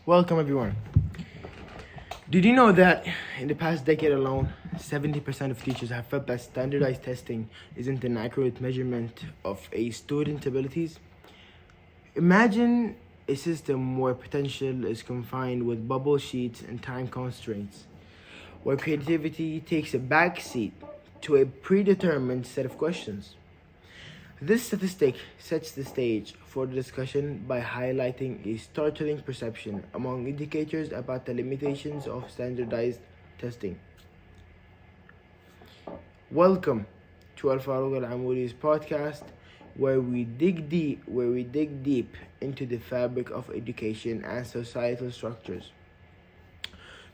Welcome, everyone. Did you know that in the past decade alone, 70% of teachers have felt that standardized testing isn't an accurate measurement of a student's abilities? Imagine a system where potential is confined with bubble sheets and time constraints, where creativity takes a backseat to a predetermined set of questions. This statistic sets the stage for the discussion by highlighting a startling perception among educators about the limitations of standardized testing. Welcome to Al Farouk Al Amoudi's podcast, where we dig deep into the fabric of education and societal structures.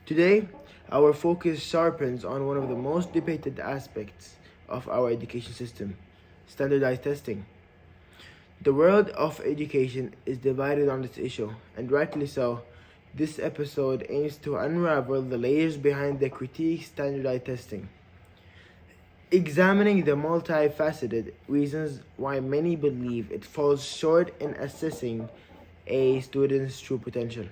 Today, our focus sharpens on one of the most debated aspects of our education system: standardized testing. The world of education is divided on this issue, and rightly so. This episode aims to unravel the layers behind the critique standardized testing, examining the multifaceted reasons why many believe it falls short in assessing a student's true potential.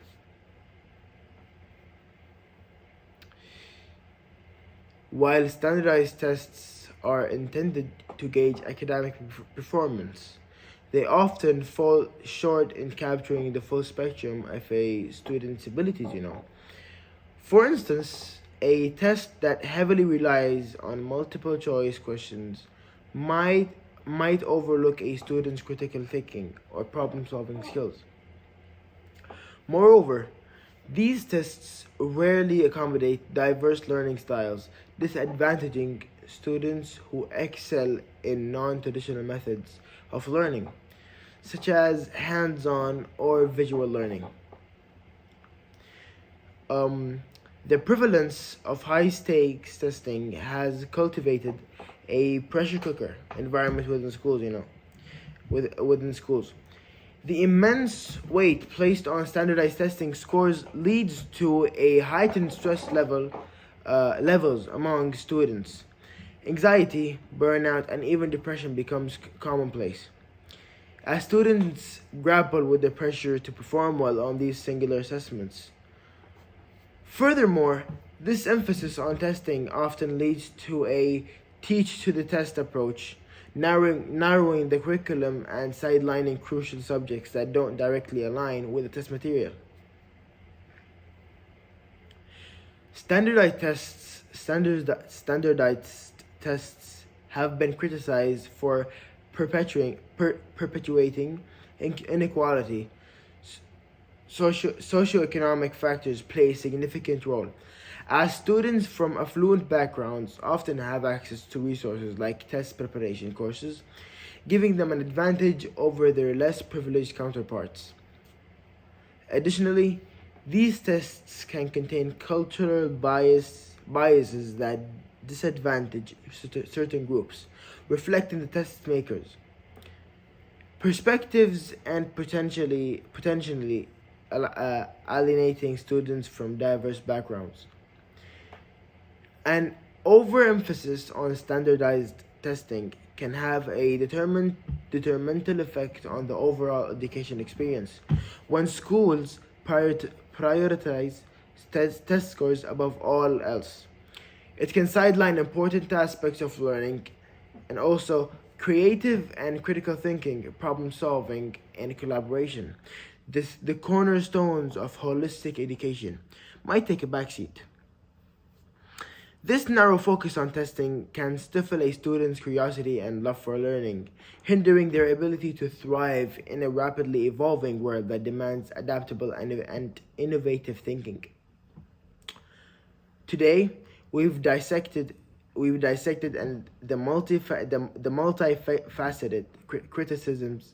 While standardized tests are intended to gauge academic performance, they often fall short in capturing the full spectrum of a student's abilities. For instance, a test that heavily relies on multiple choice questions might might overlook a student's critical thinking or problem solving skills. Moreover, these tests rarely accommodate diverse learning styles, disadvantaging students who excel in non traditional methods of learning, such as hands on or visual learning. Um, the prevalence of high stakes testing has cultivated a pressure cooker environment within schools. The immense weight placed on standardized testing scores leads to a heightened levels among students. Anxiety, burnout, and even depression becomes commonplace. As students grapple with the pressure to perform well on these singular assessments. Furthermore, this emphasis on testing often leads to a teach to the test approach, narrowing the curriculum and sidelining crucial subjects that don't directly align with the test material. Standardized tests have been criticized for perpetuating inequality. Socioeconomic factors play a significant role, as students from affluent backgrounds often have access to resources like test preparation courses, giving them an advantage over their less privileged counterparts. Additionally, these tests can contain cultural biases that disadvantage certain groups, reflecting the test makers' perspectives and potentially alienating students from diverse backgrounds. An overemphasis on standardized testing can have a detrimental effect on the overall education experience. When schools prioritize test scores above all else, it can sideline important aspects of learning and also creative and critical thinking, problem solving, and collaboration. The cornerstones of holistic education might take a backseat. This narrow focus on testing can stifle a student's curiosity and love for learning, hindering their ability to thrive in a rapidly evolving world that demands adaptable and innovative thinking. Today, we've dissected we've dissected and the multifaceted criticisms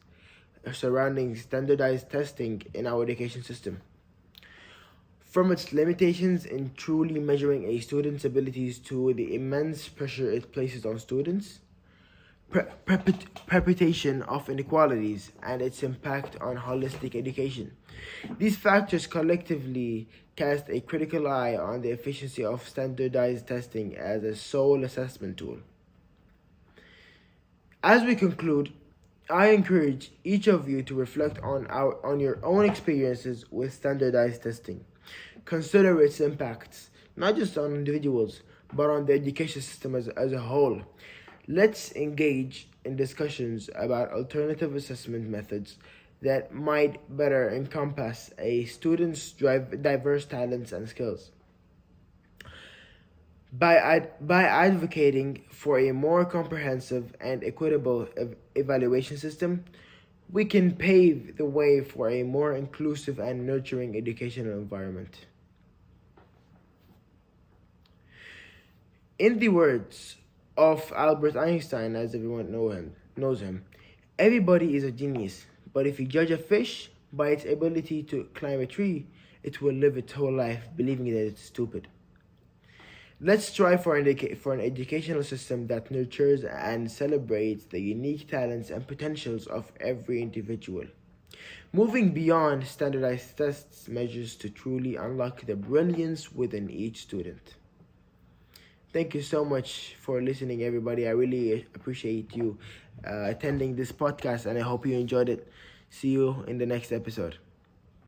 surrounding standardized testing in our education system. From its limitations in truly measuring a student's abilities to the immense pressure it places on students, perpetuation of inequalities, and its impact on holistic education. These factors collectively cast a critical eye on the efficiency of standardized testing as a sole assessment tool. As we conclude, I encourage each of you to reflect on your own experiences with standardized testing. Consider its impacts, not just on individuals, but on the education system as a whole. Let's engage in discussions about alternative assessment methods that might better encompass a student's diverse talents and skills. By advocating for a more comprehensive and equitable evaluation system, we can pave the way for a more inclusive and nurturing educational environment. In the words of Albert Einstein, as everyone knows him, everybody is a genius, but if you judge a fish by its ability to climb a tree, it will live its whole life believing that it's stupid. Let's strive for an educational system that nurtures and celebrates the unique talents and potentials of every individual, moving beyond standardized tests measures to truly unlock the brilliance within each student. Thank you so much for listening, everybody. I really appreciate you attending this podcast, and I hope you enjoyed it. See you in the next episode.